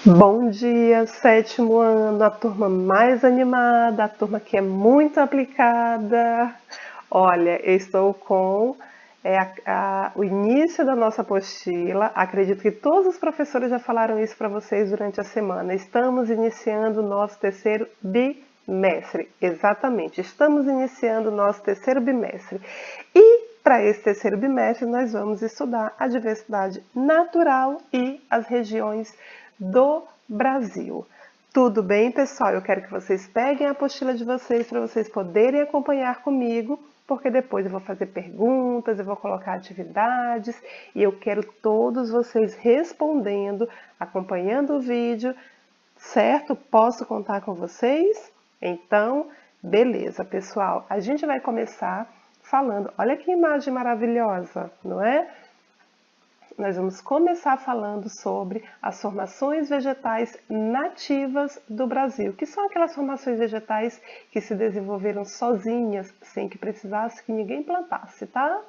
Bom dia, sétimo ano, a turma mais animada, a turma que é muito aplicada. Olha, eu estou com o início da nossa apostila. Acredito que todos os professores já falaram isso para vocês durante a semana. Estamos iniciando o nosso terceiro bimestre. Exatamente, estamos iniciando o nosso terceiro bimestre. E para esse terceiro bimestre, nós vamos estudar a diversidade natural e as regiões do Brasil. Tudo bem, pessoal? Eu quero que vocês peguem a apostila de vocês para vocês poderem acompanhar comigo, porque depois eu vou fazer perguntas, eu vou colocar atividades e eu quero todos vocês respondendo, acompanhando o vídeo, certo? Posso contar com vocês? Então, beleza, pessoal. A gente vai começar falando. Olha que imagem maravilhosa, não é? Nós vamos começar falando sobre as formações vegetais nativas do Brasil, que são aquelas formações vegetais que se desenvolveram sozinhas, sem que precisasse que ninguém plantasse, tá?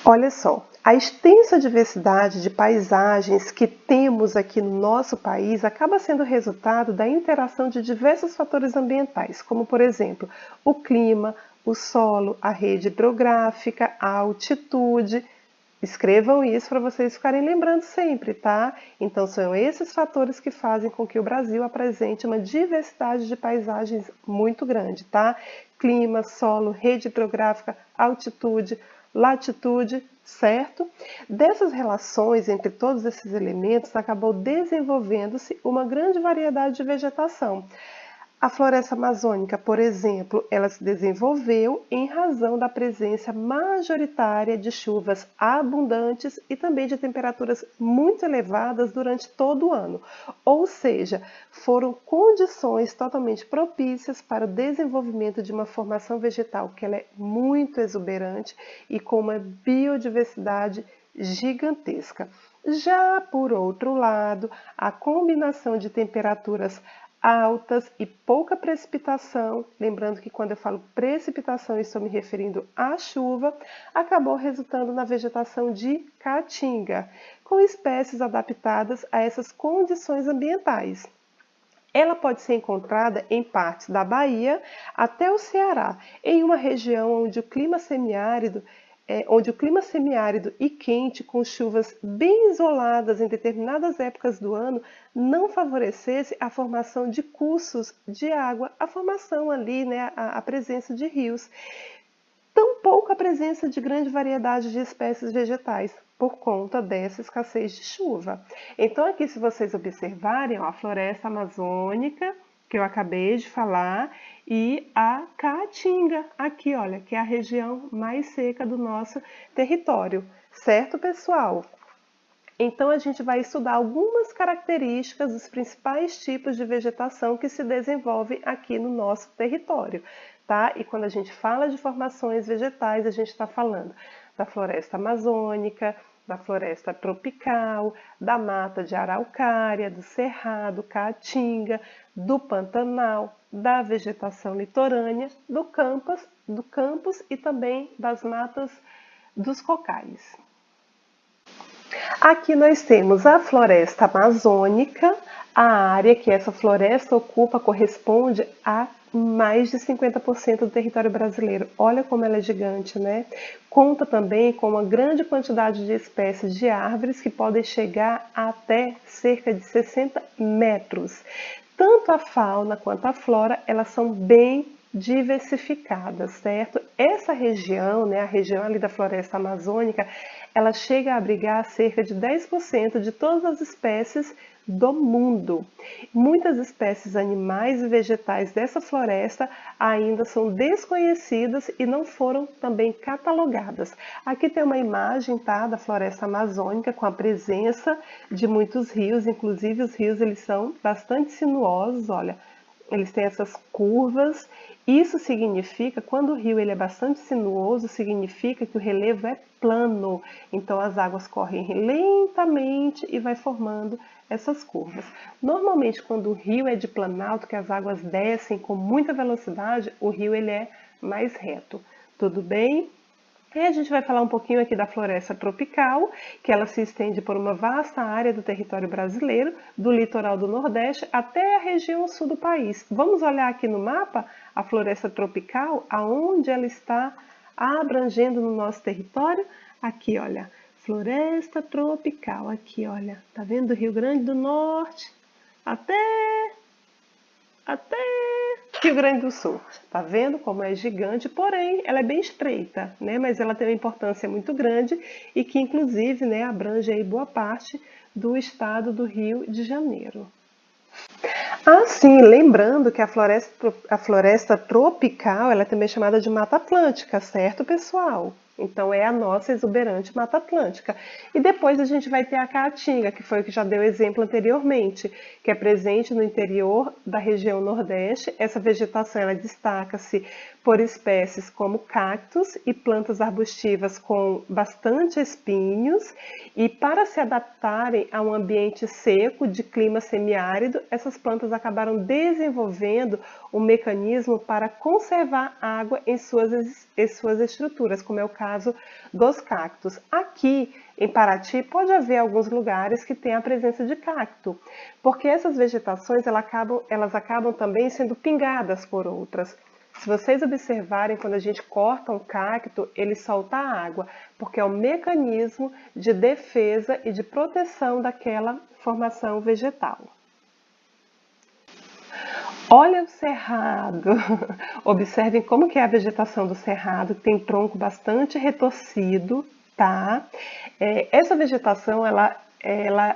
Olha só, a extensa diversidade de paisagens que temos aqui no nosso país acaba sendo resultado da interação de diversos fatores ambientais, como por exemplo, o clima, o solo, a rede hidrográfica, a altitude. Escrevam isso para vocês ficarem lembrando sempre, tá? Então são esses fatores que fazem com que o Brasil apresente uma diversidade de paisagens muito grande, tá? Clima, solo, rede hidrográfica, altitude, latitude, certo? Dessas relações entre todos esses elementos acabou desenvolvendo-se uma grande variedade de vegetação. A floresta amazônica, por exemplo, ela se desenvolveu em razão da presença majoritária de chuvas abundantes e também de temperaturas muito elevadas durante todo o ano. Ou seja, foram condições totalmente propícias para o desenvolvimento de uma formação vegetal que ela é muito exuberante e com uma biodiversidade gigantesca. Já por outro lado, a combinação de temperaturas altas e pouca precipitação, lembrando que quando eu falo precipitação eu estou me referindo à chuva, acabou resultando na vegetação de caatinga, com espécies adaptadas a essas condições ambientais. Ela pode ser encontrada em partes da Bahia até o Ceará, em uma região onde o clima semiárido e quente, com chuvas bem isoladas em determinadas épocas do ano, não favorecesse a formação de cursos de água, a formação ali, né, a presença de rios. Tampouco a presença de grande variedade de espécies vegetais, por conta dessa escassez de chuva. Então aqui, se vocês observarem, ó, a floresta amazônica, que eu acabei de falar, e a caatinga, aqui, olha, que é a região mais seca do nosso território. Certo, pessoal? Então a gente vai estudar algumas características dos principais tipos de vegetação que se desenvolvem aqui no nosso território, tá? E quando a gente fala de formações vegetais, a gente está falando da floresta amazônica, da floresta tropical, da mata de araucária, do cerrado, caatinga, do pantanal, da vegetação litorânea, do campos e também das matas dos cocais. Aqui nós temos a floresta amazônica, a área que essa floresta ocupa corresponde a mais de 50% do território brasileiro. Olha como ela é gigante, né? Conta também com uma grande quantidade de espécies de árvores que podem chegar até cerca de 60 metros. Tanto a fauna quanto a flora, elas são bem diversificadas, certo? Essa região, né, a região ali da floresta amazônica, ela chega a abrigar cerca de 10% de todas as espécies do mundo. Muitas espécies animais e vegetais dessa floresta ainda são desconhecidas e não foram também catalogadas. Aqui tem uma imagem, tá, da floresta amazônica com a presença de muitos rios, inclusive os rios eles são bastante sinuosos, olha, eles têm essas curvas. Isso significa, quando o rio ele é bastante sinuoso, significa que o relevo é plano. Então as águas correm lentamente e vai formando essas curvas. Normalmente quando o rio é de planalto, que as águas descem com muita velocidade, o rio ele é mais reto. Tudo bem? E a gente vai falar um pouquinho aqui da floresta tropical, que ela se estende por uma vasta área do território brasileiro, do litoral do Nordeste até a região sul do país. Vamos olhar aqui no mapa a floresta tropical, aonde ela está abrangendo no nosso território. Aqui, olha, floresta tropical, aqui, olha, tá vendo do Rio Grande do Norte até Rio Grande do Sul. Tá vendo como é gigante, porém ela é bem estreita, né? Mas ela tem uma importância muito grande e que inclusive, né, abrange aí boa parte do estado do Rio de Janeiro. Ah, sim, lembrando que a floresta tropical, ela é também chamada de Mata Atlântica, certo, pessoal? Então é a nossa exuberante Mata Atlântica. E depois a gente vai ter a Caatinga, que foi o que já deu exemplo anteriormente, que é presente no interior da região Nordeste. Essa vegetação ela destaca-se por espécies como cactos e plantas arbustivas com bastante espinhos. E para se adaptarem a um ambiente seco de clima semiárido, essas plantas acabaram desenvolvendo um mecanismo para conservar água em suas estruturas, como é o caso dos cactos. Aqui em Paraty pode haver alguns lugares que têm a presença de cacto, porque essas vegetações elas acabam também sendo pingadas por outras. Se vocês observarem, quando a gente corta um cacto, ele solta água, porque é um mecanismo de defesa e de proteção daquela formação vegetal. Olha o cerrado! Observem como que é a vegetação do cerrado, que tem tronco bastante retorcido, tá? Essa vegetação, ela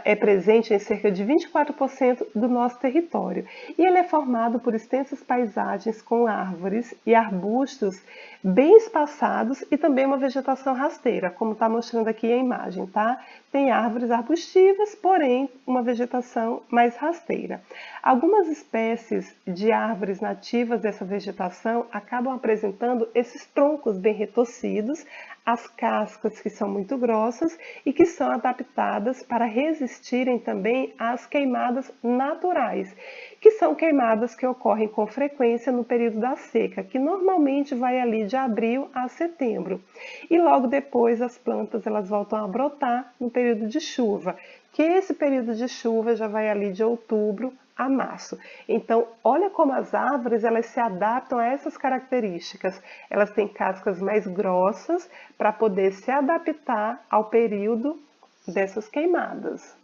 é presente em cerca de 24% do nosso território. E ele é formado por extensas paisagens com árvores e arbustos bem espaçados e também uma vegetação rasteira, como está mostrando aqui a imagem, tá? Tem árvores arbustivas, porém uma vegetação mais rasteira. Algumas espécies de árvores nativas dessa vegetação acabam apresentando esses troncos bem retorcidos, as cascas que são muito grossas e que são adaptadas para resistirem também às queimadas naturais, que são queimadas que ocorrem com frequência no período da seca, que normalmente vai ali de abril a setembro. E logo depois as plantas elas voltam a brotar no período de chuva, que esse período de chuva já vai ali de outubro a março. Então, olha como as árvores elas se adaptam a essas características. Elas têm cascas mais grossas para poder se adaptar ao período dessas queimadas.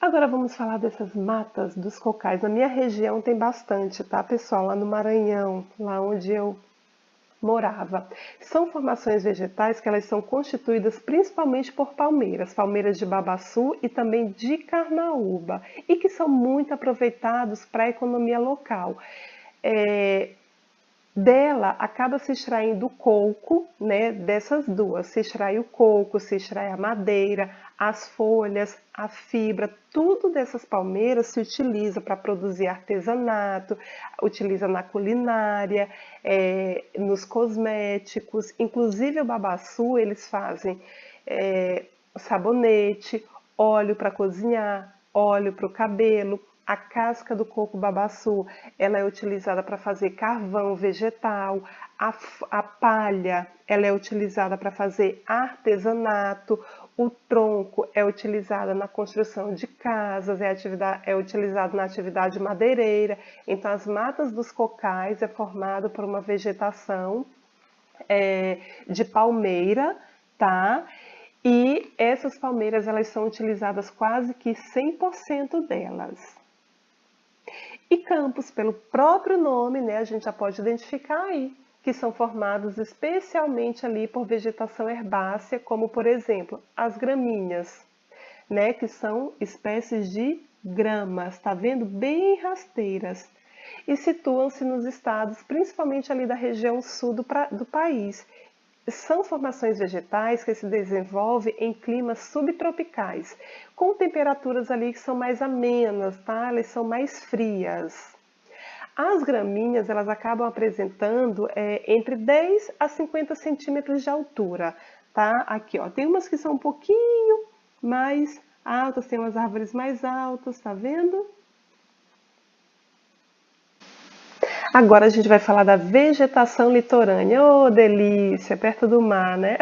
Agora vamos falar dessas matas dos cocais. Na minha região tem bastante, tá, pessoal? Lá no Maranhão, lá onde eu morava. São formações vegetais que elas são constituídas principalmente por palmeiras de babaçu e também de carnaúba, e que são muito aproveitados para a economia local. Dela acaba se extraindo o coco, né, dessas duas. Se extrai o coco, se extrai a madeira, as folhas, a fibra, tudo dessas palmeiras se utiliza para produzir artesanato, utiliza na culinária, nos cosméticos. Inclusive o babaçu, eles fazem sabonete, óleo para cozinhar, óleo para o cabelo. A casca do coco babaçu, ela é utilizada para fazer carvão vegetal. A palha, ela é utilizada para fazer artesanato. O tronco é utilizado na construção de casas, é utilizado na atividade madeireira. Então, as matas dos cocais é formado por uma vegetação de palmeira, tá? E essas palmeiras, elas são utilizadas quase que 100% delas. E campos, pelo próprio nome, né, a gente já pode identificar aí, que são formados especialmente ali por vegetação herbácea, como por exemplo, as gramíneas, né, que são espécies de gramas, tá vendo? Bem rasteiras. E situam-se nos estados, principalmente ali da região sul do país. São formações vegetais que se desenvolvem em climas subtropicais, com temperaturas ali que são mais amenas, tá? Elas são mais frias. As gramíneas, elas acabam apresentando entre 10 a 50 centímetros de altura, tá? Aqui, ó, tem umas que são um pouquinho mais altas, tem umas árvores mais altas, tá vendo? Agora a gente vai falar da vegetação litorânea. Oh, delícia, perto do mar, né?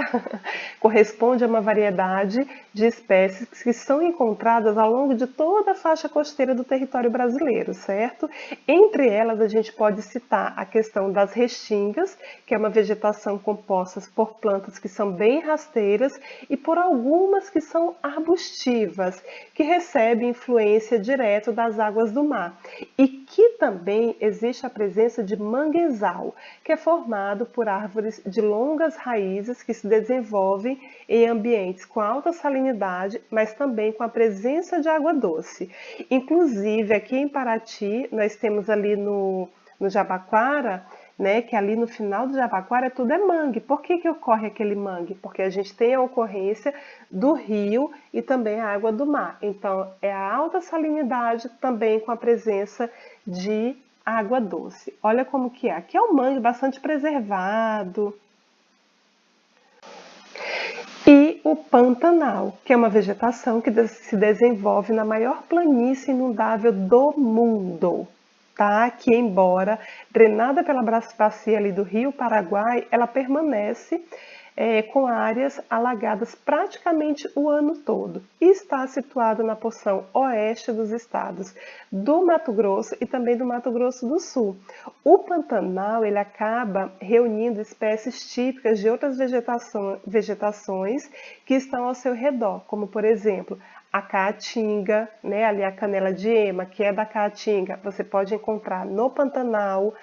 Corresponde a uma variedade de espécies que são encontradas ao longo de toda a faixa costeira do território brasileiro, certo? Entre elas, a gente pode citar a questão das restingas, que é uma vegetação composta por plantas que são bem rasteiras e por algumas que são arbustivas, que recebem influência direta das águas do mar. E que também existe a presença de manguezal, que é formado por árvores de longas raízes que se desenvolvem em ambientes com alta salinidade, mas também com a presença de água doce. Inclusive, aqui em Paraty, nós temos ali no Jabaquara, né, que ali no final do Jabaquara tudo é mangue. Por que ocorre aquele mangue? Porque a gente tem a ocorrência do rio e também a água do mar. Então, é a alta salinidade também com a presença de água doce. Olha como que é. Aqui é um mangue bastante preservado. E o Pantanal, que é uma vegetação que se desenvolve na maior planície inundável do mundo. Tá? Que embora drenada pela bacia ali do Rio Paraguai, ela permanece com áreas alagadas praticamente o ano todo e está situado na porção oeste dos estados do Mato Grosso e também do Mato Grosso do Sul. O Pantanal ele acaba reunindo espécies típicas de outras vegetações que estão ao seu redor, como por exemplo a caatinga, né, ali a canela de ema, que é da caatinga, você pode encontrar no Pantanal.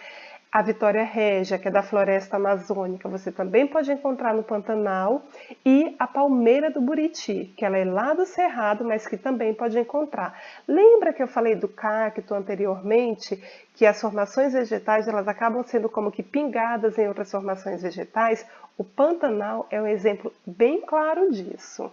A Vitória Régia, que é da floresta amazônica, você também pode encontrar no Pantanal. E a palmeira do Buriti, que ela é lá do Cerrado, mas que também pode encontrar. Lembra que eu falei do cacto anteriormente, que as formações vegetais elas acabam sendo como que pingadas em outras formações vegetais? O Pantanal é um exemplo bem claro disso.